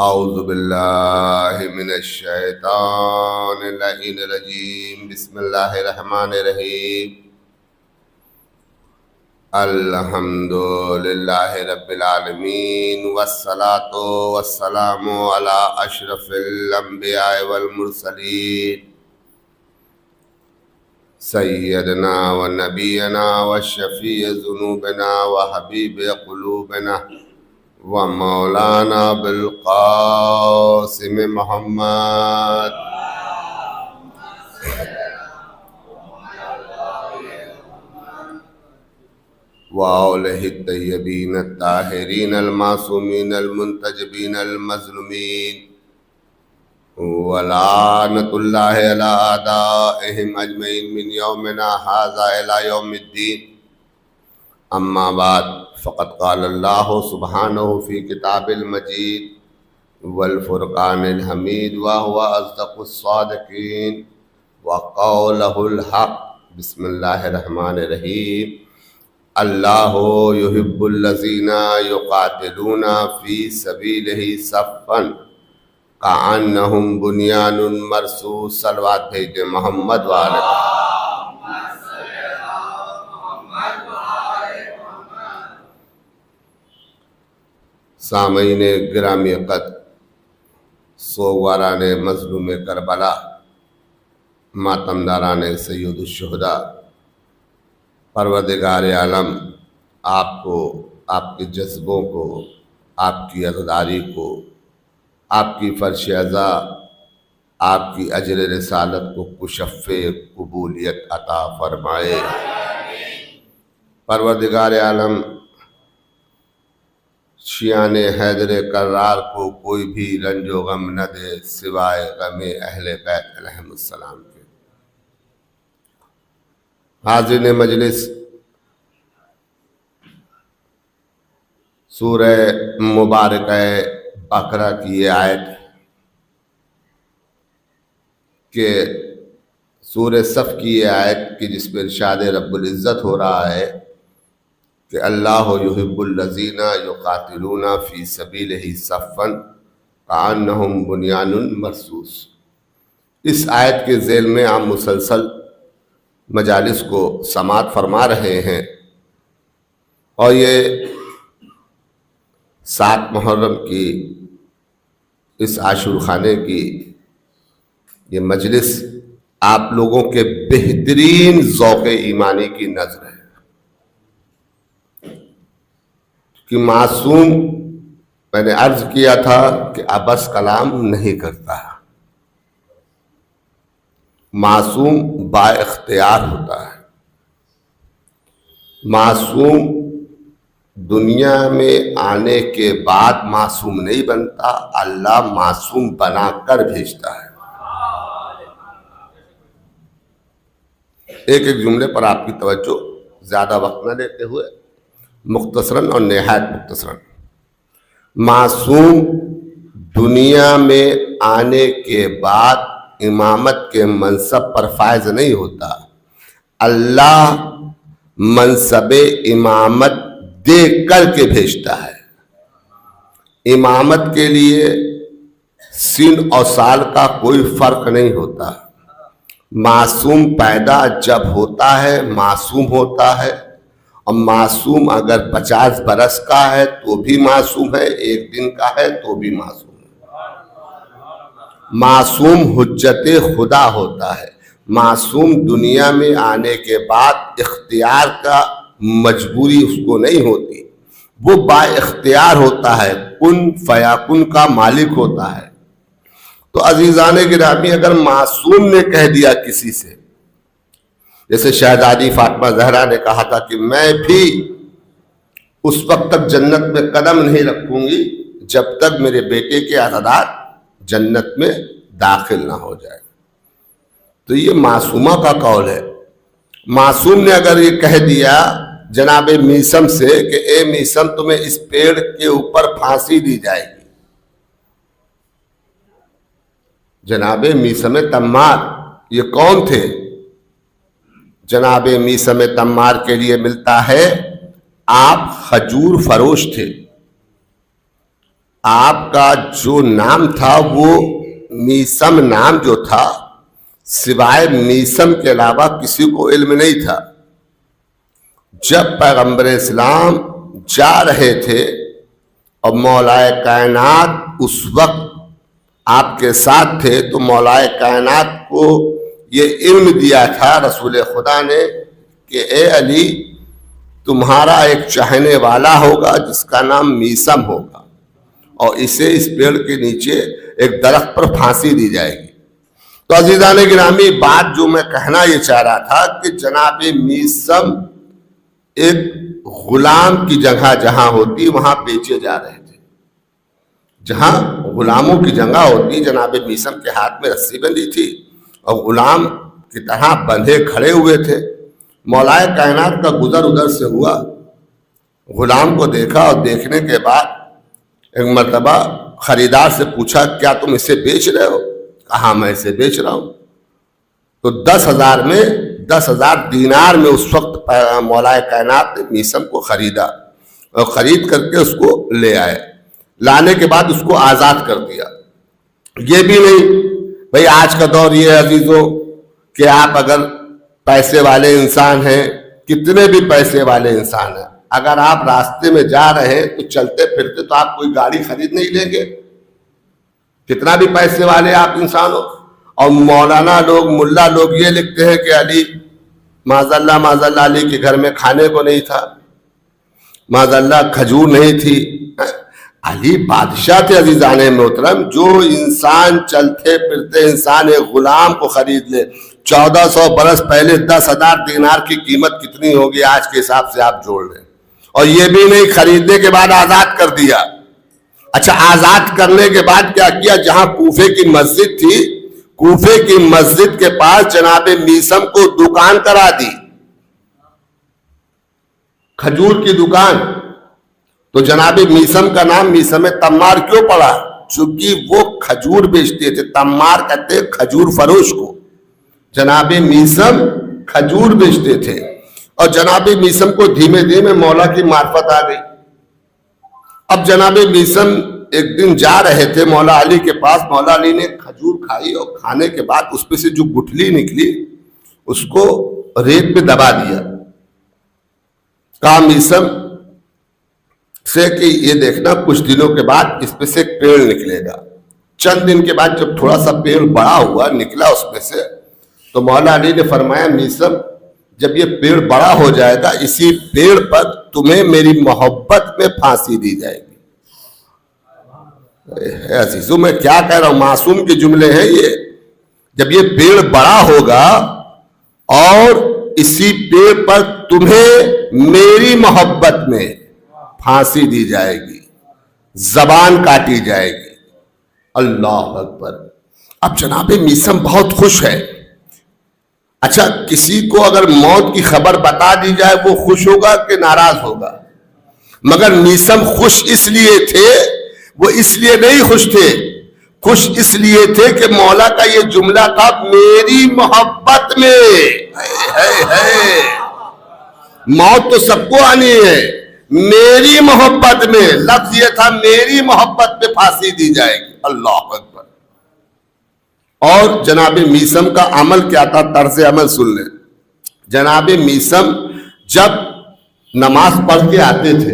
اعوذ باللہ من الشیطان اللعین الرجیم بسم اللہ الرحمن الرحیم الحمد للہ رب العالمین والصلاة والسلام علی اشرف الانبیاء والمرسلین سیدنا و نبینا و شفیع ذنوبنا و حبیب قلوبنا و مولانا بالقاسم محمد و آلہ الطیبین الطاہرین المعصومین المنتجبین المظلومین ولعنت اللہ علی اعدائہم اجمعین من یومنا ھذا الی یوم الدین اما بعد فقد قال اللہ سبحانہ فی کتاب المجید والفرقان الحمید وهو اصدق الصادقین وقولہ الحق بسم اللہ الرحمن الرحیم اللہ یحب الذین یقاتلون فی سبیلہ صفا کأنہم بنیان مرصوص صلوات بھیجیں محمد والے سامعین گرامی قدر، سوگواران مظلوم کربلا، ماتمداران سید الشہداء، پروردگار عالم آپ کو، آپ کے جذبوں کو، آپ کی عزاداری کو، آپ کی فرش عزا، آپ کی اجر رسالت کو کشف قبولیت عطا فرمائے۔ پروردگار عالم شیعان حیدر کرار کو کوئی بھی رنج و غم نہ دے سوائے غم اہل بیت علیہم السلام کے۔ حاضرین مجلس، سورہ مبارکہ بقرہ کی یہ آیت کہ سورہ صف کی یہ آیت کہ جس میں ارشاد رب العزت ہو رہا ہے کہ اللہ یحب الذین یقاتلون فی سبیلہ صفا کأنہم بنیان مرصوص، اس آیت کے ذیل میں ہم مسلسل مجالس کو سماعت فرما رہے ہیں، اور یہ 7 محرم کی اس عاشور خانے کی یہ مجلس آپ لوگوں کے بہترین ذوق ایمانی کی نظر ہے کہ معصوم، میں نے عرض کیا تھا کہ عبث کلام نہیں کرتا، معصوم با اختیار ہوتا ہے، معصوم دنیا میں آنے کے بعد معصوم نہیں بنتا، اللہ معصوم بنا کر بھیجتا ہے۔ ایک ایک جملے پر آپ کی توجہ، زیادہ وقت نہ لیتے ہوئے مختصراً اور نہایت مختصراً۔ معصوم دنیا میں آنے کے بعد امامت کے منصب پر فائز نہیں ہوتا، اللہ منصب امامت دے کر کے بھیجتا ہے۔ امامت کے لیے سن اور سال کا کوئی فرق نہیں ہوتا، معصوم پیدا جب ہوتا ہے معصوم ہوتا ہے، اور معصوم اگر 50 برس کا ہے تو بھی معصوم ہے، 1 دن کا ہے تو بھی معصوم ہے۔ معصوم حجت خدا ہوتا ہے، معصوم دنیا میں آنے کے بعد اختیار کا مجبوری اس کو نہیں ہوتی، وہ با اختیار ہوتا ہے، کن فیاکن کا مالک ہوتا ہے۔ تو عزیزان گرامی، اگر معصوم نے کہہ دیا کسی سے، جیسے شہزادی فاطمہ زہرا نے کہا تھا کہ میں بھی اس وقت تک جنت میں قدم نہیں رکھوں گی جب تک میرے بیٹے کے عزادات جنت میں داخل نہ ہو جائے، تو یہ معصومہ کا قول ہے۔ معصوم نے اگر یہ کہہ دیا جناب میثم سے کہ اے میثم تمہیں اس پیڑ کے اوپر پھانسی دی جائے گی، جناب میثم تمار یہ کون تھے؟ جناب میثم تمار کے لیے ملتا ہے آپ کھجور فروش تھے، آپ کا جو نام تھا وہ میسم نام جو تھا، سوائے میسم کے علاوہ کسی کو علم نہیں تھا۔ جب پیغمبر اسلام جا رہے تھے اور مولائے کائنات اس وقت آپ کے ساتھ تھے، تو مولائے کائنات کو یہ علم دیا تھا رسول خدا نے کہ اے علی، تمہارا ایک چاہنے والا ہوگا جس کا نام میسم ہوگا، اور اسے اس پیڑ کے نیچے ایک درخت پر پھانسی دی جائے گی۔ تو عزیزان گرامی، بات جو میں کہنا یہ چاہ رہا تھا کہ جناب میسم ایک غلام کی جگہ جہاں ہوتی وہاں بیچے جا رہے تھے۔ جہاں غلاموں کی جگہ ہوتی، جناب میسم کے ہاتھ میں رسی بندھی تھی اور غلام کی طرح بندھے کھڑے ہوئے تھے۔ مولائے کائنات کا گزر ادھر سے ہوا، غلام کو دیکھا اور دیکھنے کے بعد ایک مرتبہ خریدار سے پوچھا کیا تم اسے بیچ رہے ہو؟ کہا میں اسے بیچ رہا ہوں۔ تو 10,000 دینار میں اس وقت مولائے کائنات نے میسم کو خریدا اور خرید کر کے اس کو لے آئے۔ لانے کے بعد اس کو آزاد کر دیا۔ یہ بھی نہیں بھئی آج کا دور یہ ہے عزیزوں کہ آپ اگر پیسے والے انسان ہیں، کتنے بھی پیسے والے انسان ہیں، اگر آپ راستے میں جا رہے ہیں تو چلتے پھرتے تو آپ کوئی گاڑی خرید نہیں لیں گے، کتنا بھی پیسے والے آپ انسان ہو۔ اور مولانا لوگ، ملا لوگ یہ لکھتے ہیں کہ علی معاذ اللہ علی کے گھر میں کھانے کو نہیں تھا، معاذ اللہ کھجور نہیں تھی۔ علی بادشاہ تھے عزیزان محترم۔ جو انسان چلتے پھرتے انسان ایک غلام کو خرید لے، 1400 برس پہلے 10,000 دینار کی قیمت کتنی ہوگی آج کے حساب سے آپ جوڑ لیں۔ اور یہ بھی نہیں خریدنے کے بعد آزاد کر دیا۔ اچھا، آزاد کرنے کے بعد کیا کیا؟ جہاں کوفے کی مسجد تھی، کوفے کی مسجد کے پاس جناب میسم کو دکان کرا دی، کھجور کی دکان۔ تو جناب میسم کا نام میسم تمار کیوں پڑا؟ چونکہ وہ کھجور بیچتے تھے۔ تمار کہتے کھجور فروش کو، جناب میسم کھجور بیچتے تھے۔ اور جناب میسم کو دھیمے دھیمے مولا کی معرفت آ گئی۔ اب جناب میسم ایک دن جا رہے تھے مولا علی کے پاس، مولا علی نے کھجور کھائی اور کھانے کے بعد اس پہ سے جو گٹھلی نکلی اس کو ریت پہ دبا دیا۔ کہا میسم سے کہ یہ دیکھنا کچھ دنوں کے بعد اس پہ سے ایک پیڑ نکلے گا۔ چند دن کے بعد جب تھوڑا سا پیڑ بڑا ہوا، نکلا اس میں سے، تو مولا علی نے فرمایا میسم جب یہ پیڑ بڑا ہو جائے گا اسی پیڑ پر تمہیں میری محبت میں پھانسی دی جائے گی۔ عزیزوں میں کیا کہہ رہا ہوں، معصوم کے جملے ہیں یہ۔ جب یہ پیڑ بڑا ہوگا اور اسی پیڑ پر تمہیں میری محبت میں پھانسی دی جائے گی، زبان کاٹی جائے گی۔ اللہ اکبر۔ اب جناب میسم بہت خوش ہے۔ اچھا، کسی کو اگر موت کی خبر بتا دی جائے وہ خوش ہوگا کہ ناراض ہوگا؟ مگر میسم خوش اس لیے تھے، وہ اس لیے نہیں خوش تھے، خوش اس لیے تھے کہ مولا کا یہ جملہ تھا میری محبت میں۔ موت تو سب کو آنی ہے، میری محبت میں، لفظ یہ تھا میری محبت میں پھانسی دی جائے گی۔ اللہ اکبر۔ اور جناب میسم کا عمل کیا تھا، طرز عمل سن لیں۔ جناب میسم جب نماز پڑھ کے آتے تھے،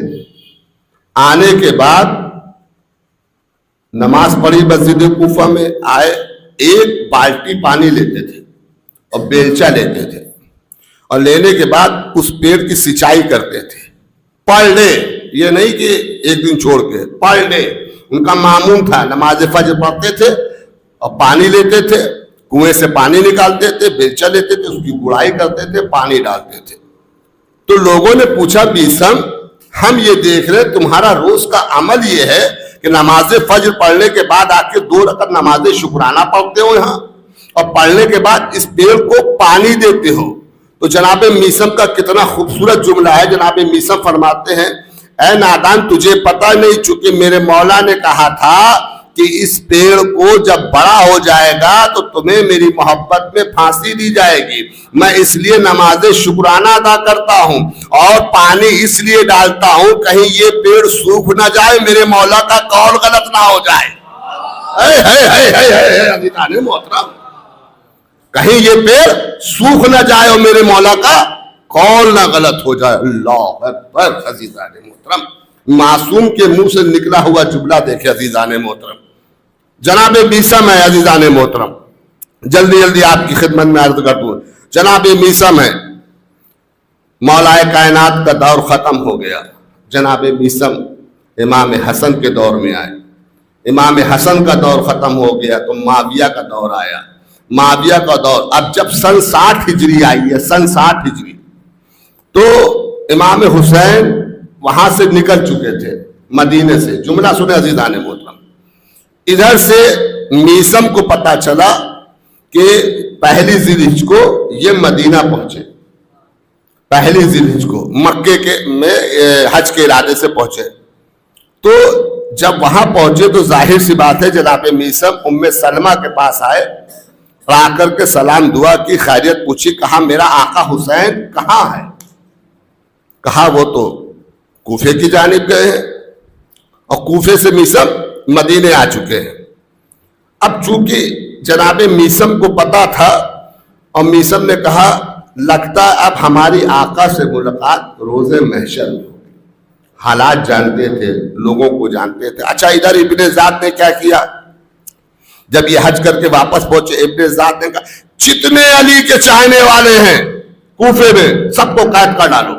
آنے کے بعد نماز پڑھی مسجد کوفہ میں، آئے ایک بالٹی پانی لیتے تھے اور بیلچا لیتے تھے، اور لینے کے بعد اس پیڑ کی سینچائی کرتے تھے۔ پڑھ لے، یہ نہیں کہ ایک دن چھوڑ کے، پڑھ لے۔ ان کا معمول تھا، نماز فجر پڑھتے تھے اور پانی لیتے تھے، کنویں سے پانی نکالتے تھے، بیلچا لیتے تھے، اس کی گڑائی کرتے تھے، پانی ڈالتے تھے۔ تو لوگوں نے پوچھا میسم ہم یہ دیکھ رہے تمہارا روز کا عمل یہ ہے کہ نماز فجر پڑھنے کے بعد آ کے 2 رکعت نماز شکرانہ پڑھتے ہو یہاں، اور پڑھنے کے بعد اس پیڑ کو پانی دیتے ہو۔ تو جناب میسم کا کتنا خوبصورت جملہ ہے۔ جناب میسم فرماتے ہیں اے نادان تجھے پتہ نہیں، چونکہ میرے مولا نے کہا تھا کہ کہ اس پیڑ کو جب بڑا ہو جائے گا تو تمہیں میری محبت میں پھانسی دی جائے گی. میں اس لیے نماز شکرانہ ادا کرتا ہوں اور پانی اس لیے ڈالتا ہوں کہیں یہ پیڑ سوکھ نہ جائے, میرے مولا کا قول غلط نہ ہو جائے. عزیزان محترم, کہیں یہ پیڑ سوکھ نہ جائے اور میرے مولا کا قول نہ غلط ہو جائے. اللہ اکبر. عزیزان محترم, معصوم کے منہ سے نکلا ہوا جملہ دیکھے عزیزان محترم. جناب میثم ہے عزیزان محترم, جلدی جلدی آپ کی خدمت میں عرض کر دوں. جناب میثم ہے, مولا کائنات کا دور ختم ہو گیا. جناب میثم امام حسن کے دور میں آئے. امام حسن کا دور ختم ہو گیا تو معاویہ کا دور آیا. معاویہ کا دور, اب جب سن 60 ہجری آئی ہے, سن 60 ہجری, تو امام حسین وہاں سے نکل چکے تھے مدینے سے. جملہ سنے عزیزان محترم, ادھر سے میثم کو پتا چلا کہ پہلی ذی الحجہ کو یہ مدینہ پہنچے. پہلی ذی الحجہ کو مکے کے میں حج کے ارادے سے پہنچے. تو جب وہاں پہنچے تو ظاہر سی بات ہے جناب میثم ام سلمہ کے پاس آئے, آ کر کے سلام دعا کی, خیریت پوچھی. کہا میرا آقا حسین کہاں ہے؟ کہا وہ تو کوفے کی جانب گئے ہیں, اور کوفے سے میثم مدینے آ چکے ہیں. اب چونکہ جناب میثم کو پتا تھا اور میثم نے کہا لگتا اب ہماری آقا سے ملاقات روز محشر میں ہوگی. حالات جانتے تھے, لوگوں کو جانتے تھے. اچھا ادھر ابن ذات نے کیا کیا؟ جب یہ حج کر کے واپس پہنچے, ابن ذات نے کہا جتنے علی کے چاہنے والے ہیں کوفے میں سب کو قید کر ڈالو.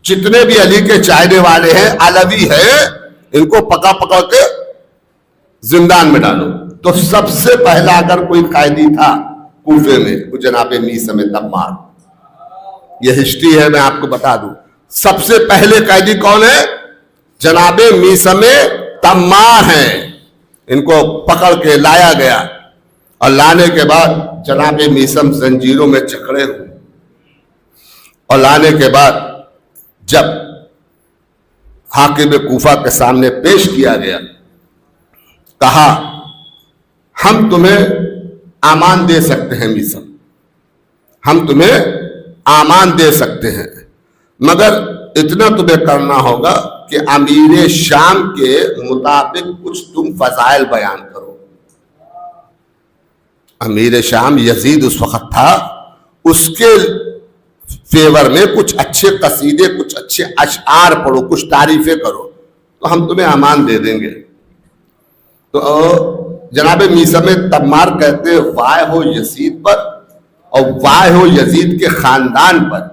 جتنے بھی علی کے چاہنے والے ہیں, علوی ہیں, ان کو پکا پکا کے زندان میں ڈالو. تو سب سے پہلا اگر کوئی قیدی تھا کوفے میں وہ جناب میثم تمار. یہ ہسٹری ہے, میں آپ کو بتا دوں. سب سے پہلے قیدی کون ہے؟ جناب میثم تمار ہیں. ان کو پکڑ کے لایا گیا اور لانے کے بعد جناب میثم زنجیروں میں جکڑے ہوئے. اور لانے کے بعد جب حاکم کوفہ کے سامنے پیش کیا گیا, کہا ہم تمہیں امان دے سکتے ہیں میثم, ہم تمہیں امان دے سکتے ہیں, مگر اتنا تمہیں کرنا ہوگا کہ امیر شام کے مطابق کچھ تم فضائل بیان کرو. امیر شام یزید اس وقت تھا, اس کے فیور میں کچھ اچھے قصیدے, کچھ اچھے اشعار پڑھو, کچھ تعریفیں کرو تو ہم تمہیں امان دے دیں گے. تو جناب میثم تمار کہتے وائے ہو یزید پر اور وائے ہو یزید کے خاندان پر,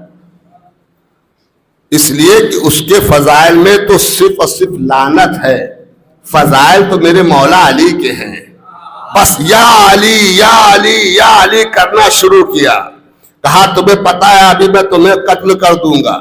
اس لیے کہ اس کے فضائل میں تو صرف اور صرف لعنت ہے. فضائل تو میرے مولا علی کے ہیں. بس یا علی یا علی یا علی کرنا شروع کیا. کہا تمہیں پتا ہے ابھی میں تمہیں قتل کر دوں گا.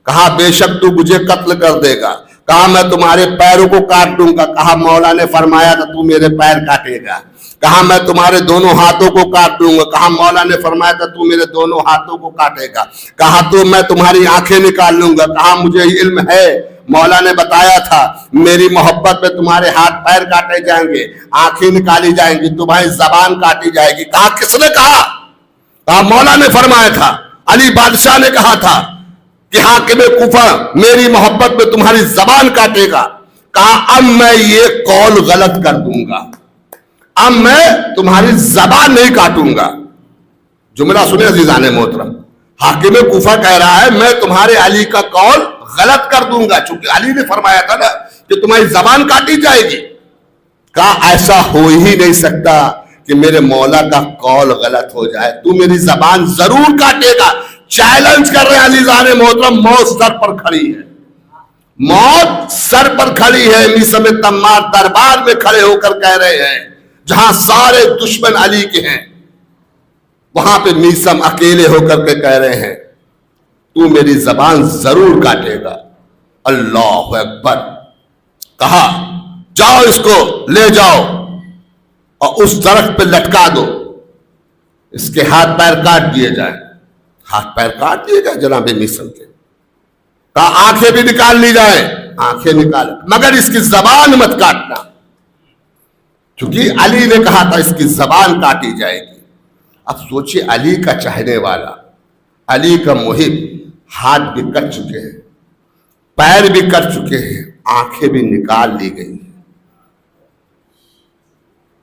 کہا بے شک تو مجھے قتل کر دے گا. کہا میں تمہارے پیروں کو کاٹ دوں گا. کہا مولا نے فرمایا تھا تو میرے پیر کاٹے گا. کہا میں تمہارے دونوں ہاتھوں کو کاٹ دوں گا. کہا مولا نے فرمایا تھا تو میرے دونوں ہاتھوں کو کاٹے گا. کہا تو میں تمہاری آنکھیں نکال لوں گا. کہا مجھے علم ہے, مولا نے بتایا تھا میری محبت میں تمہارے ہاتھ پیر کاٹے جائیں گے, آنکھیں نکالی جائیں گی, تمہاری زبان کاٹی جائے گی. کہا کس نے کہا؟ کہا مولا نے فرمایا تھا, علی بادشاہ نے کہا تھا کہ حاکم کوفہ میری محبت میں تمہاری زبان کاٹے گا. کہا اب میں یہ قول غلط کر دوں گا, اب میں تمہاری زبان نہیں کاٹوں گا. جملہ سنے عزیزان محترم, حاکم کوفہ کہہ رہا ہے میں تمہارے علی کا قول غلط کر دوں گا, چونکہ علی نے فرمایا تھا نا کہ تمہاری زبان کاٹی جائے گی. کہا ایسا ہو ہی نہیں سکتا کہ میرے مولا کا قول غلط ہو جائے, تو میری زبان ضرور کاٹے گا. چیلنج کر رہے ہیں عزیزان محترم, موت سر پر کھڑی ہے, موت سر پر کھڑی ہے. میثم تمار دربار میں کھڑے ہو کر کہہ رہے ہیں جہاں سارے دشمن علی کے ہیں, وہاں پہ میثم اکیلے ہو کر کے کہہ رہے ہیں تو میری زبان ضرور کاٹے گا. اللہ اکبر. کہا جاؤ اس کو لے جاؤ اور اس درخت پہ لٹکا دو, اس کے ہاتھ پیر کاٹ دیے جائیں. ہاتھ پیر کاٹ دیے جائیں جناب میثم کے. کہا آنکھیں بھی نکال لی جائیں, آنکھیں نکال, مگر اس کی زبان مت کاٹنا. کیونکہ علی نے کہا تھا اس کی زبان کاٹی جائے گی. اب سوچئے علی کا چاہنے والا، علی کا محب، ہاتھ بھی کٹ چکے ہیں، پیر بھی کٹ چکے ہیں، آنکھیں بھی نکال لی گئی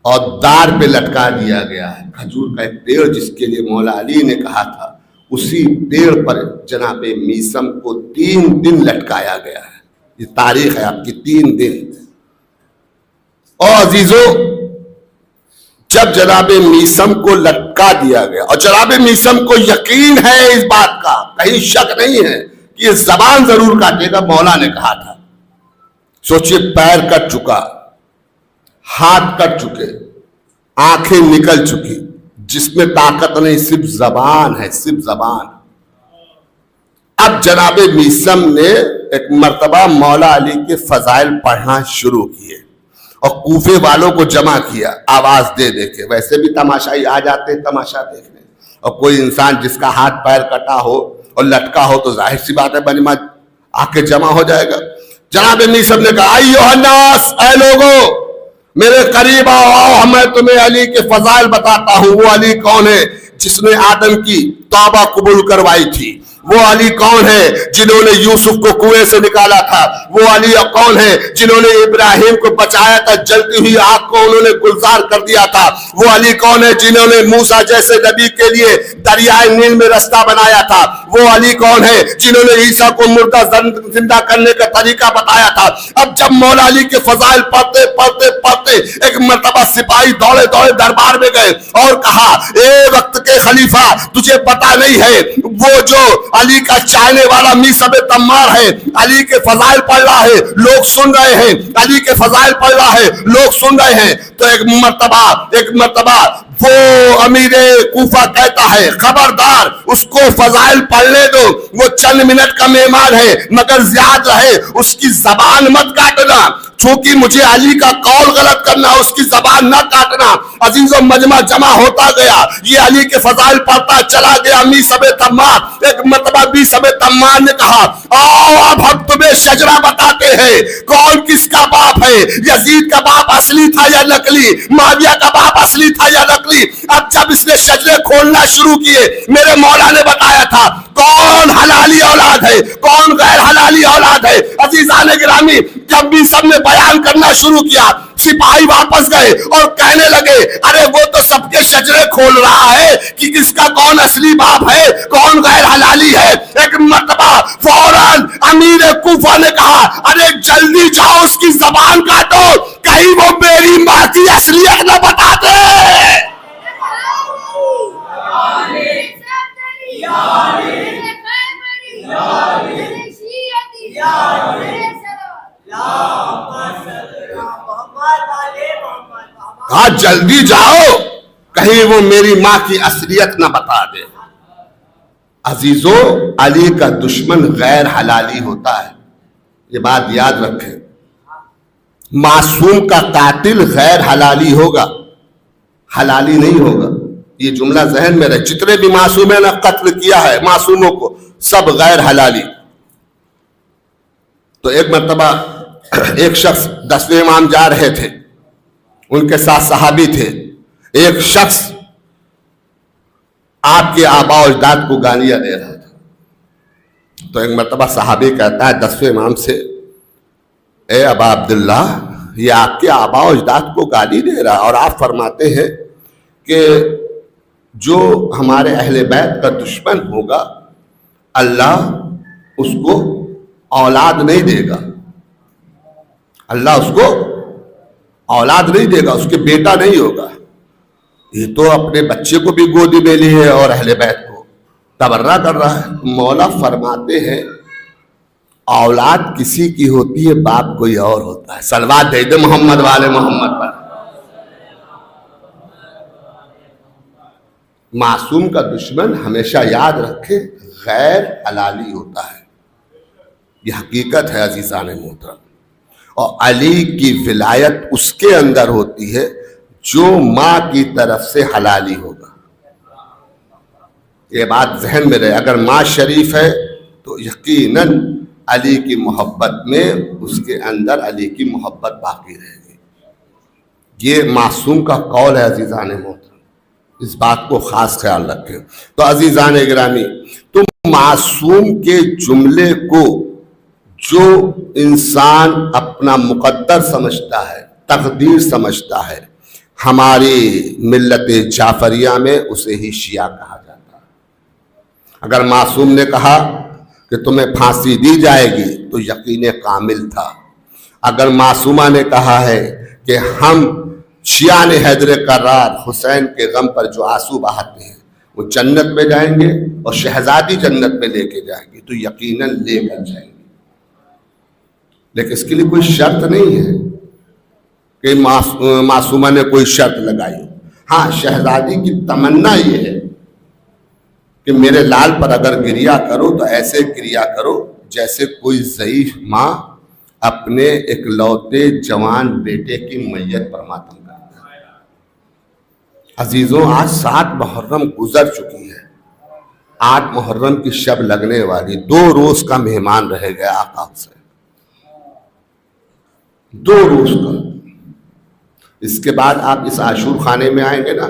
اور دار پہ لٹکا دیا گیا ہے. کھجور کا ایک پیڑ جس کے لیے مولا علی نے کہا تھا، اسی پیڑ پر جناب میثم کو 3 دن لٹکایا گیا ہے. یہ تاریخ ہے آپ کی، 3 دن. اور عزیزو، جب جناب میثم کو لٹکا دیا گیا اور جناب میثم کو یقین ہے اس بات کا، کہیں شک نہیں ہے کہ یہ زبان ضرور کاٹے گا، مولا نے کہا تھا. سوچئے پیر کٹ چکا، ہاتھ کٹ چکے، آنکھیں نکل چکی، جس میں طاقت نہیں، صرف زبان ہے، صرف زبان. اب جناب میثم نے ایک مرتبہ مولا علی کے فضائل پڑھنا شروع کیے اور کوفے والوں کو جمع کیا آواز دے دے کے. ویسے بھی تماشائی آ جاتے تماشا دیکھنے، اور کوئی انسان جس کا ہاتھ پیر کٹا ہو اور لٹکا ہو تو ظاہر سی بات ہے بنیما آ کے جمع ہو جائے گا. جناب میثم نے کہا، ایھا الناس، اے لوگو میرے قریب آؤ، میں تمہیں علی کے فضائل بتاتا ہوں. وہ علی کون ہے جس نے آدم کی توبہ قبول کروائی تھی؟ وہ علی کون ہے جنہوں نے یوسف کو کنویں سے نکالا تھا؟ وہ علی کون ہے جنہوں نے ابراہیم کو بچایا تھا، جلتی ہوئی آگ کو انہوں نے گلزار کر دیا تھا؟ وہ علی کون ہے جنہوں نے موسیٰ جیسے نبی کے لیے دریائے نیل میں رستہ بنایا تھا؟ وہ علی کون ہے جنہوں نے عیسیٰ کو مردہ زندہ کرنے کا طریقہ بتایا تھا؟ اب جب مولا علی کے فضائل پڑھتے پڑھتے پڑھتے ایک مرتبہ سپاہی دوڑے دوڑے دربار میں گئے اور کہا، اے وقت کے خلیفہ، تجھے پتا نہیں ہے وہ جو علی کا چاہنے والا میثم تمار ہے، علی کے فضائل پڑھ رہا ہے، لوگ سن رہے ہیں، علی کے فضائل پڑھ رہا ہے، لوگ سن رہے ہیں. تو ایک مرتبہ وہ امیر کوفہ کہتا ہے، خبردار اس کو فضائل پڑھنے دو، وہ چند منٹ کا مہمان ہے، مگر یاد رہے اس کی زبان مت کاٹنا، چونکہ مجھے علی کا قول غلط کرنا، اس کی زبان نہ کاٹنا. عزیزو، مجمع جمع ہوتا گیا، یہ علی کے فضائل پڑھتا چلا گیا. میثم تمار، ایک مرتبہ میثم تمار نے کہا، آؤ اب ہم تمہیں شجرہ بتاتے ہیں، کون کس کا باپ ہے، یزید کا باپ اصلی تھا یا نقلی، معاویہ کا باپ اصلی تھا یا نقلی. اب جب اس نے شجرے کھولنا شروع کیے، میرے مولا نے بتایا تھا کون حلالی اولاد ہے، کون غیر حلالی اولاد ہے. عزیزان گرامی، جب میثم نے بیان کرنا شروع کیا، سپاہی واپس گئے اور کہنے لگے، ارے وہ تو سب کے شجرے کھول رہا ہے کہ کس کا کون اصلی باپ ہے، کون غیر حلالی ہے. ایک مرتبہ فوراً امیر کوفہ نے کہا، ارے جلدی جاؤ اس کی زبان کاٹو، کہیں وہ میری ماں کی اصلیت نہ بتا دے. کہا جلدی جاؤ، کہیں وہ میری ماں کی اصلیت نہ بتا دے. عزیزو، علی کا دشمن غیر حلالی ہوتا ہے، یہ بات یاد رکھیں. معصوم کا قاتل غیر حلالی ہوگا، حلالی نہیں ہوگا. یہ جملہ ذہن میں رہے، جتنے بھی معصومیں نے قتل کیا ہے معصوموں کو، سب غیر حلالی. تو ایک مرتبہ ایک شخص 10ویں امام جا رہے تھے، ان کے ساتھ صحابی تھے. ایک شخص آپ کے آباء و اجداد کو گالیاں دے رہا تھا. تو ایک مرتبہ صحابی کہتا ہے 10ویں امام سے، اے ابا عبداللہ، یہ آپ کے آباء و اجداد کو گالی دے رہا، اور آپ فرماتے ہیں کہ جو ہمارے اہل بیت کا دشمن ہوگا اللہ اس کو اولاد نہیں دے گا، اللہ اس کو اولاد نہیں دے گا، اس کے بیٹا نہیں ہوگا. یہ تو اپنے بچے کو بھی گودی میں لی ہے اور اہل بیت کو تبرہ کر رہا ہے. مولا فرماتے ہیں اولاد کسی کی ہوتی ہے، باپ کوئی اور ہوتا ہے. صلوات دے دے محمد والے محمد پر. معصوم کا دشمن ہمیشہ یاد رکھے غیر حلالی ہوتا ہے، یہ حقیقت ہے عزیزان محترم. اور علی کی ولایت اس کے اندر ہوتی ہے جو ماں کی طرف سے حلالی ہوگا. یہ بات ذہن میں رہے، اگر ماں شریف ہے تو یقیناً علی کی محبت میں اس کے اندر علی کی محبت باقی رہے گی. یہ معصوم کا قول ہے عزیزان محترم، اس بات کو خاص خیال رکھیں۔ تو عزیزان گرامی، تو معصوم کے جملے کو جو انسان اپنا مقدر سمجھتا ہے، تقدیر سمجھتا ہے، ہماری ملت جعفریہ میں اسے ہی شیعہ کہا جاتا ہے۔ اگر معصوم نے کہا کہ تمہیں پھانسی دی جائے گی تو یقین کامل تھا۔ اگر معصومہ نے کہا ہے کہ ہم شیعہ حیدر کرار حسین کے غم پر جو آنسو بہاتے ہیں وہ جنت میں جائیں گے اور شہزادی جنت میں لے کے جائیں گے، تو یقیناً لے کر جائیں گے۔ لیکن اس کے لیے کوئی شرط نہیں ہے کہ معصومہ نے کوئی شرط لگائی۔ ہاں، شہزادی کی تمنا یہ ہے کہ میرے لال پر اگر گریہ کرو تو ایسے گریہ کرو جیسے کوئی ضعیف ماں اپنے اکلوتے جوان بیٹے کی میت پر ماتم کرتا ہے۔ عزیزوں، آج 7 محرم گزر چکی ہے، 8 محرم کی شب لگنے والی، 2 روز کا مہمان رہ گیا آقا حسین، 2 روز کا۔ اس کے بعد آپ اس عاشور خانے میں آئیں گے نا،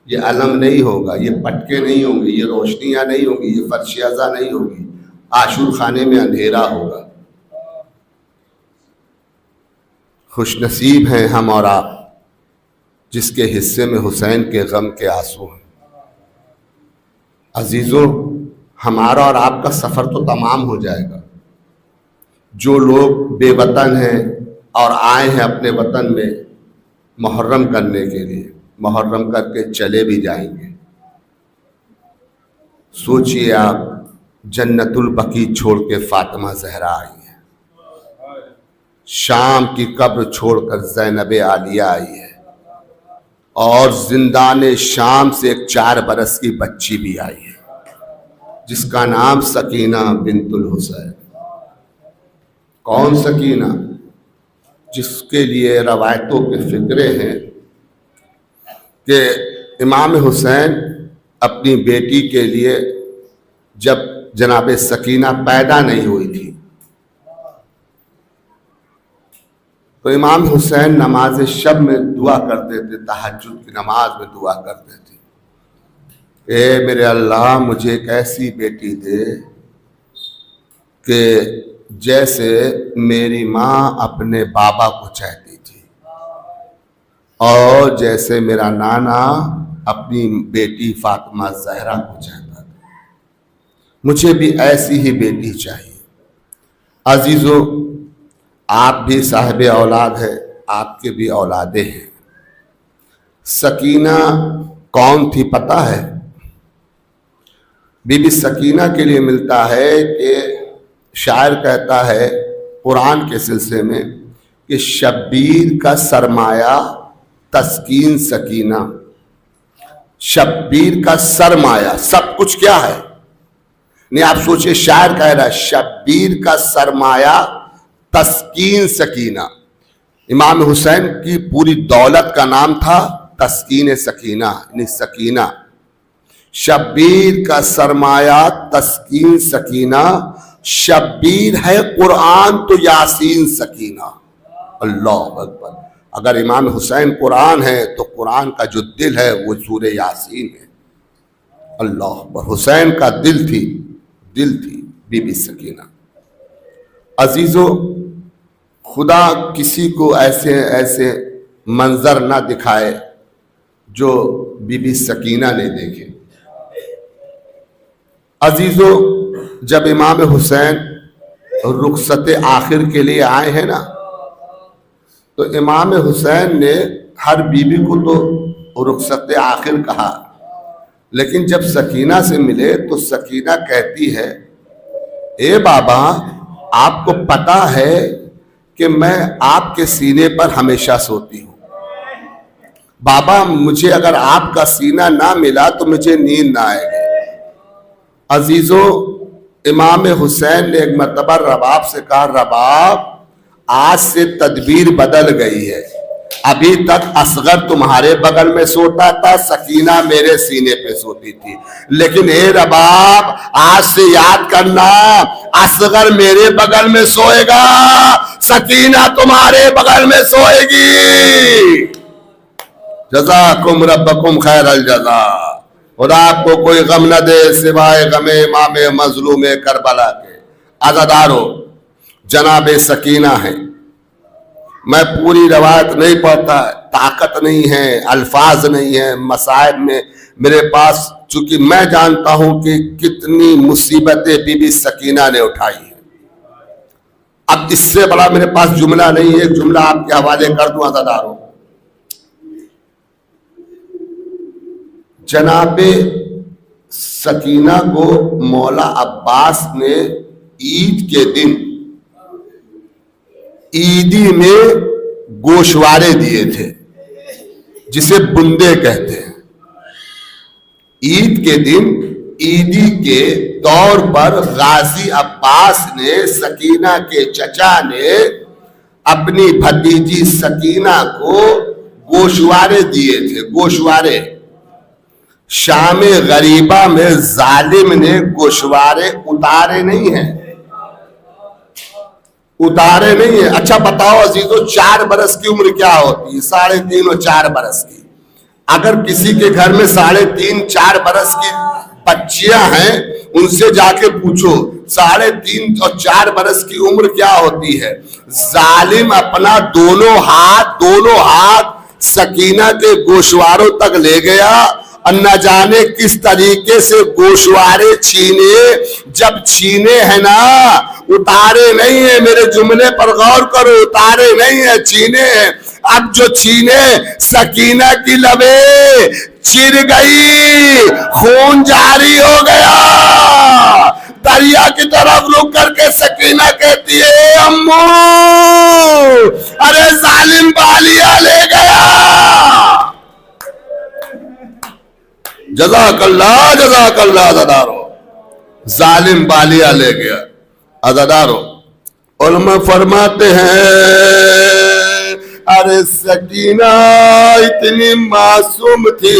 یہ علم نہیں ہوگا، یہ پٹکے نہیں ہوں گے، یہ روشنیاں نہیں ہوں گی، یہ فرش ازاں نہیں ہوگی، عاشور خانے میں اندھیرا ہوگا۔ خوش نصیب ہیں ہم اور آپ جس کے حصے میں حسین کے غم کے آنسو ہیں۔ عزیزوں، ہمارا اور آپ کا سفر تو تمام ہو جائے گا۔ جو لوگ بے وطن ہیں اور آئے ہیں اپنے وطن میں محرم کرنے کے لیے، محرم کر کے چلے بھی جائیں گے۔ سوچئے آپ، جنت البقیع چھوڑ کے فاطمہ زہرا آئی ہے، شام کی قبر چھوڑ کر زینب عالیہ آئی ہے، اور زندان شام سے ایک 4 برس کی بچی بھی آئی ہے جس کا نام سکینہ بنت الحسین۔ کون سکینہ؟ جس کے لیے روایتوں کے فقرے ہیں کہ امام حسین اپنی بیٹی کے لیے جب جناب سکینہ پیدا نہیں ہوئی تھی تو امام حسین نماز شب میں دعا کرتے تھے، تہجد کی نماز میں دعا کرتے تھے، اے میرے اللہ مجھے ایک ایسی بیٹی دے کہ جیسے میری ماں اپنے بابا کو چاہتی تھی، اور جیسے میرا نانا اپنی بیٹی فاطمہ زہرا کو چاہتا تھا، مجھے بھی ایسی ہی بیٹی چاہیے۔ عزیزوں، آپ بھی صاحب اولاد ہے، آپ کے بھی اولادیں ہیں۔ سکینہ کون تھی پتہ ہے؟ بی بی سکینہ کے لیے ملتا ہے کہ شاعر کہتا ہے قرآن کے سلسلے میں کہ شبیر کا سرمایہ تسکین سکینہ، شبیر کا سرمایہ، سب کچھ کیا ہے؟ نہیں، آپ سوچئے، شاعر کہہ رہا ہے شبیر کا سرمایہ تسکین سکینہ۔ امام حسین کی پوری دولت کا نام تھا تسکین سکینہ، یعنی سکینہ۔ شبیر کا سرمایہ تسکین سکینہ، شبیر ہے قرآن تو یاسین سکینہ۔ اللہ اکبر! اگر امام حسین قرآن ہے تو قرآن کا جو دل ہے وہ سورہ یاسین ہے۔ اللہ اکبر! حسین کا دل تھی بی بی سکینہ۔ عزیزوں، خدا کسی کو ایسے منظر نہ دکھائے جو بی بی سکینہ نے دیکھے۔ عزیزوں، جب امام حسین رخصت آخر کے لیے آئے ہیں نا، تو امام حسین نے ہر بیوی کو تو رخصت آخر کہا، لیکن جب سکینہ سے ملے تو سکینہ کہتی ہے، اے بابا، آپ کو پتہ ہے کہ میں آپ کے سینے پر ہمیشہ سوتی ہوں، بابا مجھے اگر آپ کا سینہ نہ ملا تو مجھے نیند نہ آئے گی۔ عزیزوں، امام حسین نے ایک مرتبہ رباب سے کہا، رباب آج سے تدبیر بدل گئی ہے، ابھی تک اصغر تمہارے بغل میں سوتا تھا، سکینہ میرے سینے پہ سوتی تھی، لیکن اے رباب آج سے یاد کرنا، اصغر میرے بغل میں سوئے گا، سکینہ تمہارے بغل میں سوئے گی۔ جزاکم ربکم خیر الجزا. خدا آپ کو کوئی غم نہ دے سوائے غم امام مظلوم کربلا کے. عزادارو، جناب سکینہ ہیں. میں پوری روایت نہیں پڑھتا، طاقت نہیں ہے، الفاظ نہیں ہے مصائب میں میرے پاس، چونکہ میں جانتا ہوں کہ کتنی مصیبتیں بی بی سکینہ نے اٹھائی ہیں. اب اس سے بڑا میرے پاس جملہ نہیں ہے، ایک جملہ آپ کے حوالے کر دوں عزادارو. جناب سکینہ کو مولا عباس نے عید کے دن عیدی میں گوشوارے دیے تھے، جسے بندے کہتے ہیں. عید کے دن عیدی کے طور پر غازی عباس نے، سکینہ کے چچا نے اپنی بھتیجی سکینہ کو گوشوارے دیے تھے. گوشوارے شام غریبہ میں ظالم نے گوشوارے اتارے نہیں ہیں، اتارے نہیں ہیں. اچھا بتاؤ عزیزو، 4 برس کی عمر کیا ہوتی ہے؟ 3.5 اور 4 برس کی. اگر کسی کے گھر میں 3.5 4 برس کی بچیاں ہیں، ان سے جا کے پوچھو 3.5 اور 4 برس کی عمر کیا ہوتی ہے. ظالم اپنا دونوں ہاتھ سکینہ کے گوشواروں تک لے گیا، اور نہ جانے کس طریقے سے گوشوارے چھینے. جب چھینے ہیں نا، اتارے نہیں ہیں. میرے جملے پر غور کرو، اتارے نہیں ہیں، چھینے ہیں. اب جو چھینے، سکینہ کی لبیں چر گئی، خون جاری ہو گیا. دریا کی طرف رک کر کے سکینہ کہتی ہے، امو ارے ظالم بالیہ لے گیا. جزاک اللہ عزادارو، ظالم بالیہ لے گیا. عزادارو، علماء فرماتے ہیں ارے سکینہ اتنی معصوم تھی،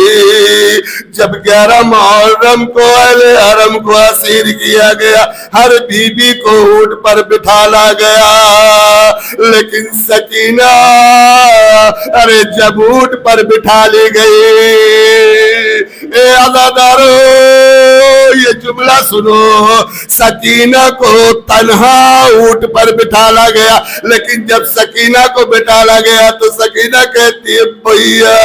جب 11 محرم کو اہل حرم کو اسیر کیا گیا، ہر بی بی کو اونٹ پر بٹھالا گیا، لیکن سکینہ ارے جب اونٹ پر بٹھا لی گئی. اے عزادارو یہ جملہ سنو، سکینہ کو تنہا اونٹ پر بٹھالا گیا، لیکن جب سکینہ کو بٹھالا گیا تو سکینہ کہتی ہے، بھیا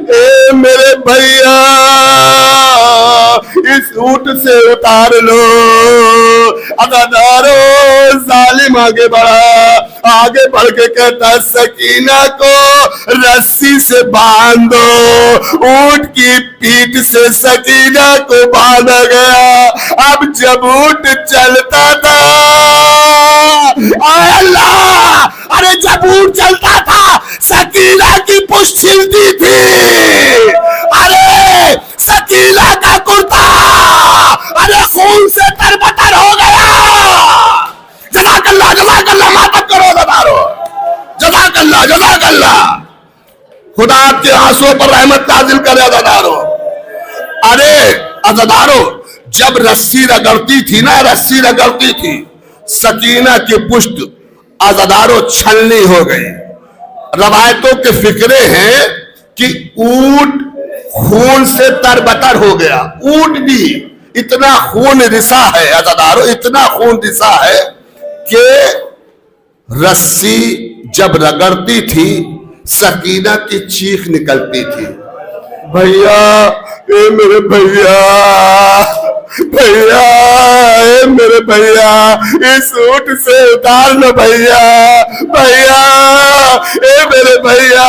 اے میرے بھیا اس اونٹ سے اتار لو. عزادارو ظالم آگے بڑھ کے کہتا ہے، سکینہ کو رسی سے باندھ دو. اونٹ کی پیٹھ سے سکینہ کو باندھا گیا. اب جب اونٹ چلتا تھا، اے اللہ ارے جب اونٹ چلتا تھا سکینہ کی پشت ہلتی تھی. ارے سکینہ کا کرتا ارے خون سے تربتر ہو گیا. جزاک اللہ ماتب کرو عزادارو، جزاک اللہ. خدا آپ کے آنسوں پر رحمت نازل کرے عزادارو. ارے عزادارو، جب رسی رگڑتی تھی سکینہ کی پشت، عزادارو چھلنی ہو گئی. روایتوں کے فکرے ہیں کہ اونٹ خون سے تربتر ہو گیا. اونٹ بھی اتنا خون رسا ہے عزادارو، اتنا خون رسا ہے کہ رسی جب رگڑتی تھی سکینہ کی چیخ نکلتی تھی، بھیا اے میرے بھیا، اے میرے بھیا اس اونٹ سے اتار لو بھیا، اے میرے بھیا.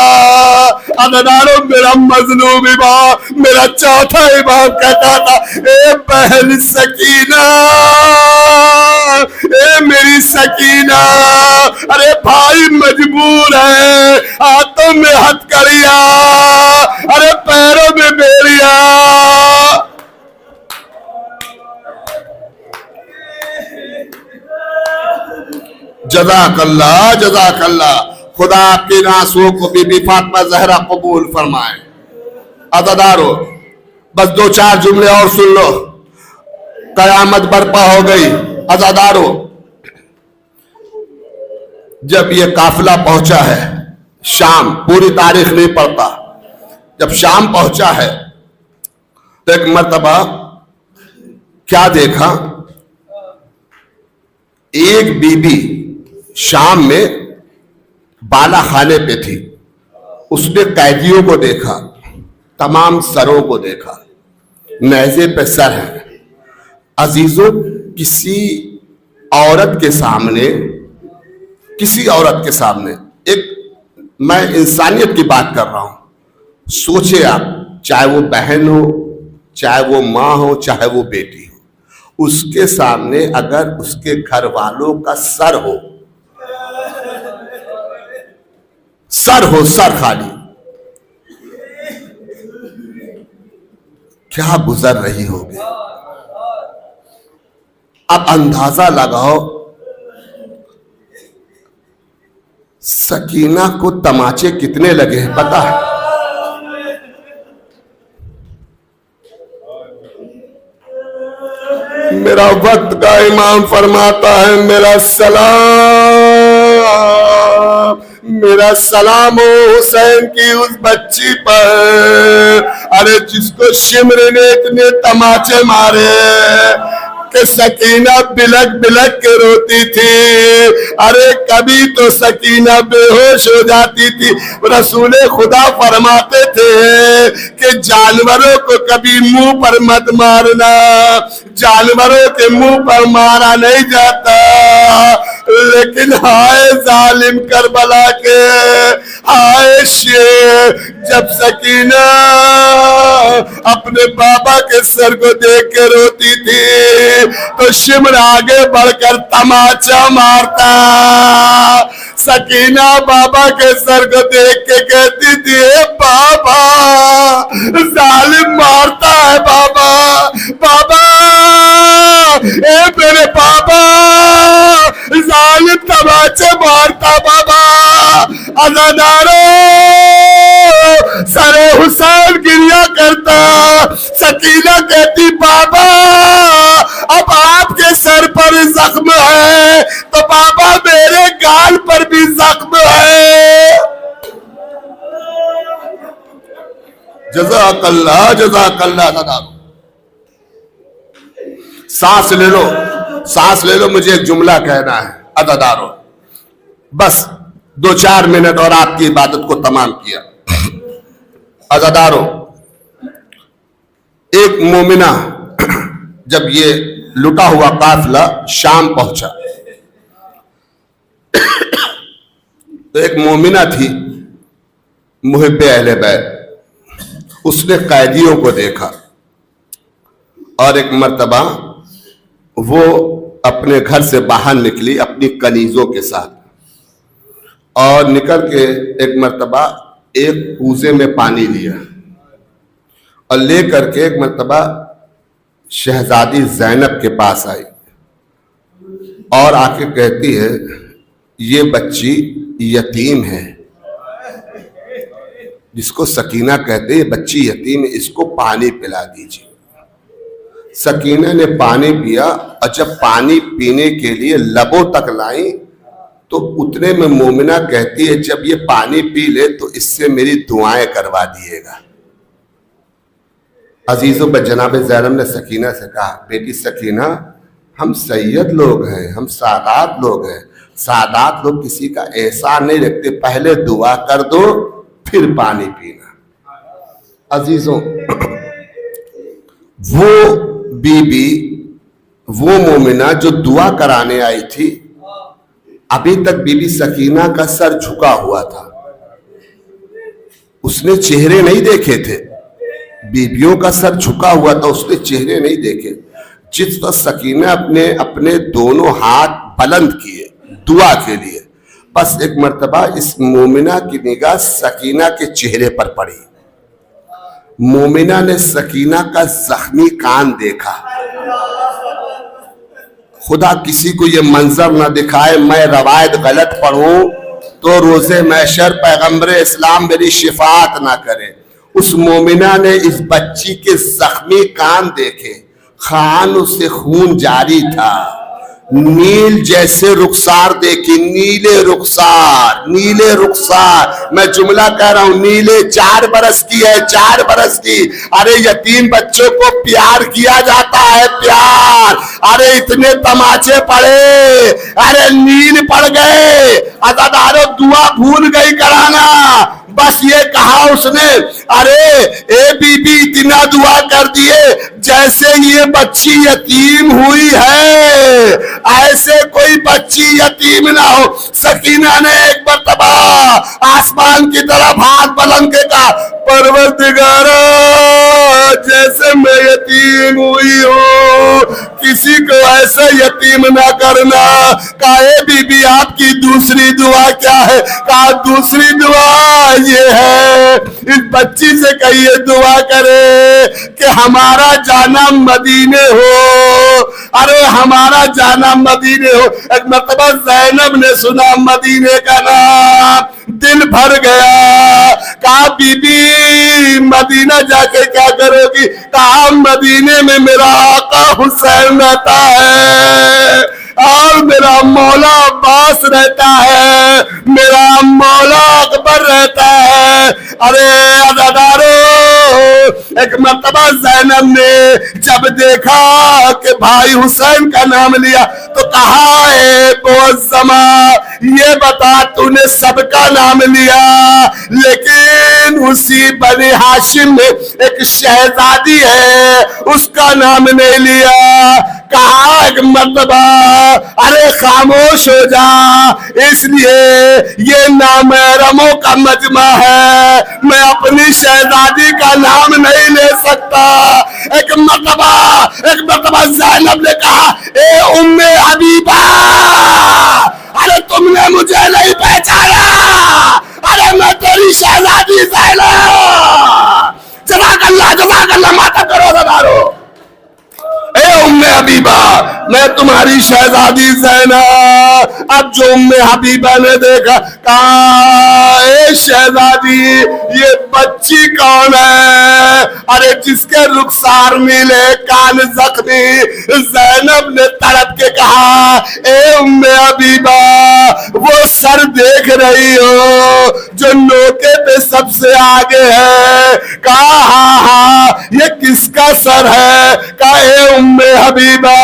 عزادارو میرا مظلوم امام، میرا چوتھا امام کہتا تھا، اے بہن سکینہ، اے میری سکینہ، ارے بھائی مجبور ہے، ہاتھوں میں ہتھکڑیاں، ارے پیروں میں بیڑیاں. جزاک اللہ. خدا آپ کے آنسوؤں کو بی بی فاطمہ زہرا قبول فرمائے. عزادارو بس 2-4 جملے اور سن لو، قیامت برپا ہو گئی. عزادارو جب یہ قافلہ پہنچا ہے شام، پوری تاریخ نہیں پڑتا، جب شام پہنچا ہے تو ایک مرتبہ کیا دیکھا، ایک بی بی شام میں بالا خانے پہ تھی، اس نے قیدیوں کو دیکھا، تمام سروں کو دیکھا، نیزے پہ سر ہے۔ عزیزوں، کسی عورت کے سامنے ایک، میں انسانیت کی بات کر رہا ہوں، سوچے آپ، چاہے وہ بہن ہو، چاہے وہ ماں ہو، چاہے وہ بیٹی ہو، اس کے سامنے اگر اس کے گھر والوں کا سر ہو، سر خالی، کیا گزر رہی ہوگی؟ اب اندازہ لگاؤ سکینہ کو تماچے کتنے لگے ہیں پتہ ہے؟ میرا وقت کا امام فرماتا ہے، میرا سلام ہو حسین کی اس بچی پر، ارے جس کو شمر نے اتنے تماچے مارے کہ سکینہ بلک بلک کے روتی تھی۔ ارے کبھی تو سکینہ بے ہوش ہو جاتی تھی۔ رسول خدا فرماتے تھے کہ جانوروں کو کبھی منہ پر مت مارنا، جانوروں کے منہ پر مارا نہیں جاتا، لیکن ہائے ظالم کربلا کے، ہائے شیر، جب سکینہ اپنے بابا کے سر کو دیکھ کے روتی تھی تو شمر آگے بڑھ کر تماچا مارتا۔ سکینہ بابا کے سر کو دیکھ کے کہتی تھی، اے بابا ظالم مارتا ہے، بابا بابا، اے میرے بابا ظالم تماچے مارتا، بابا۔ عزادارو، سر حسین گریا کرتا، سکینہ کہتی، بابا اب آپ کے سر پر زخم ہے تو بابا میرے گال پر بھی زخم ہے۔ جزاک اللہ، جزاک اللہ۔ سانس لے لو، مجھے ایک جملہ کہنا ہے عزادارو، بس 2-4 منٹ اور آپ کی عبادت کو تمام کیا۔ عزادارو، ایک مومنہ جب یہ لٹا ہوا قافلہ شام پہنچا تو ایک مومنہ تھی محب اہل بیت، اس نے قیدیوں کو دیکھا اور ایک مرتبہ وہ اپنے گھر سے باہر نکلی اپنی کنیزوں کے ساتھ، اور نکل کے ایک مرتبہ ایک کوزے میں پانی لیا اور لے کر کے ایک مرتبہ شہزادی زینب کے پاس آئی اور آ کے کہتی ہے، یہ بچی یتیم ہے، جس کو سکینہ کہتے ہیں، بچی یتیم ہے، اس کو پانی پلا دیجیے۔ سکینہ نے پانی پیا، اور جب پانی پینے کے لیے لبوں تک لائیں تو اتنے میں مومنہ کہتی ہے، جب یہ پانی پی لے تو اس سے میری دعائیں کروا دیے گا۔ عزیزوں، پر جناب زینب نے سکینہ سے کہا، بیٹی سکینہ، ہم سید لوگ ہیں، ہم سادات لوگ ہیں، سادات لوگ کسی کا احسان نہیں رکھتے، پہلے دعا کر دو پھر پانی پینا۔ عزیزوں، وہ بی بی، وہ مومنہ جو دعا کرانے آئی تھی، ابھی تک بی بی سکینہ کا سر جھکا ہوا تھا، اس نے چہرے نہیں دیکھے تھے، بیبیوں کا سر جھکا ہوا تھا، اس نے چہرے نہیں دیکھے۔ جس وقت سکینہ اپنے دونوں ہاتھ بلند کیے دعا کے لیے، بس ایک مرتبہ اس مومنہ کی نگاہ سکینہ کے چہرے پر پڑی۔ مومنہ نے سکینہ کا زخمی کان دیکھا۔ خدا کسی کو یہ منظر نہ دکھائے، میں روایت غلط پڑھوں تو روز محشر پیغمبر اسلام میری شفاعت نہ کرے۔ اس مومنہ نے اس بچی کے زخمی کان دیکھے، خانوں سے خون جاری تھا، نیل جیسے رخسار دیکھی، نیلے رخسار، نیلے رخسار. میں جملہ کہہ رہا ہوں، نیلے 4 برس کی ہے، 4 برس کی. ارے یتیم بچوں کو پیار کیا جاتا ہے، پیار. ارے اتنے تماچے پڑے، ارے نیل پڑ گئے. عزادارو دعا بھول گئی کرانا، بس یہ کہا اس نے، ارے اے بی بی اتنا دعا کر دیے جیسے یہ بچی یتیم ہوئی ہے ایسے کوئی بچی یتیم نہ ہو. سکینہ نے ایک مرتبہ آسمان کی طرف ہاتھ بلند کے کہا، پروردگارا جیسے میں یتیم ہوئی ہوں کسی کو ایسا یتیم نہ کرنا. کہا اے بی بی آپ کی دوسری دعا کیا ہے؟ کہا دوسری دعا یہ ہے، اس بچی سے کہیے دعا کرے کہ ہمارا جانا مدینے ہو. ارے ہمارا جانا مدینے ہو. ایک مرتبہ زینب نے سنا مدینے کا نام، دل بھر گیا. کہا بی بی مدینہ جا کے کیا کرو گی؟ کہا مدینے میں میرا آقا حسین رہتا ہے اور میرا مولا عباس رہتا ہے، میرا مولا اکبر رہتا ہے. ارے عزادارو ایک مرتبہ زینب نے جب دیکھا کہ بھائی حسین کا نام لیا تو کہا اے معظمہ یہ بتا تو نے سب کا نام لیا لیکن اسی بنی ہاشم میں ایک شہزادی ہے اس کا نام نہیں لیا. کہا ایک مرتبہ ارے خاموش ہو جا، اس لیے یہ نامحرموں کا مجمع ہے، میں اپنی شہزادی کا نام نہیں لے سکتا. ایک مرتبہ زینب نے کہا اے ام حبیبہ ارے تم نے مجھے نہیں پہچانا، ارے میں تیری شہزادی زینب. جزاک اللہ ماتا کرو دارو. اے ام حبیبہ میں تمہاری شہزادی زینب. اب جو ام حبیبہ نے دیکھا کہا اے شہزادی یہ بچی کون ہے؟ ارے جس کے رخسار نیلے کان زخمی. زینب نے تڑپ کے کہا اے ام حبیبہ وہ سر دیکھ رہی ہو جو نوکے پہ سب سے آگے ہے؟ کہا ہاں یہ کس کا سر ہے؟ کہا اے ام حبیبہ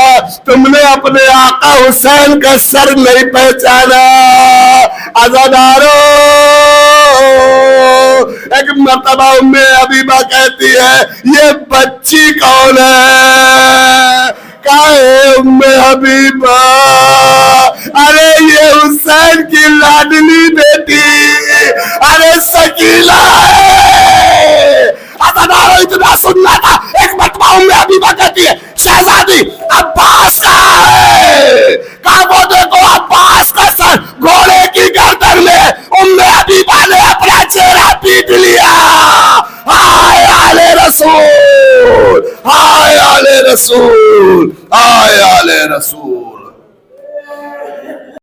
تم نے اپنے آقا حسین کا سر نہیں پہچانا. عزادارو ایک مرتبہ ام حبیبہ کہتی ہے یہ بچی کون ہے؟ کہا اے ام حبیبہ ارے یہ حسین کی لاڈلی بیٹی ارے سکینہ ہے. عزادارو اتنا سننا تھا. ایک مرتبہ ام حبیبہ کہتی ہے شہزادی عباس کہاں ہے؟ کہا وہ دیکھو عباس کا سر گھوڑے کی گردن میں. ام حبیبہ نے اپنا چہرہ پیٹ لیا. ہائے آل رسول، ہائے آل رسول، ہائے آل رسول.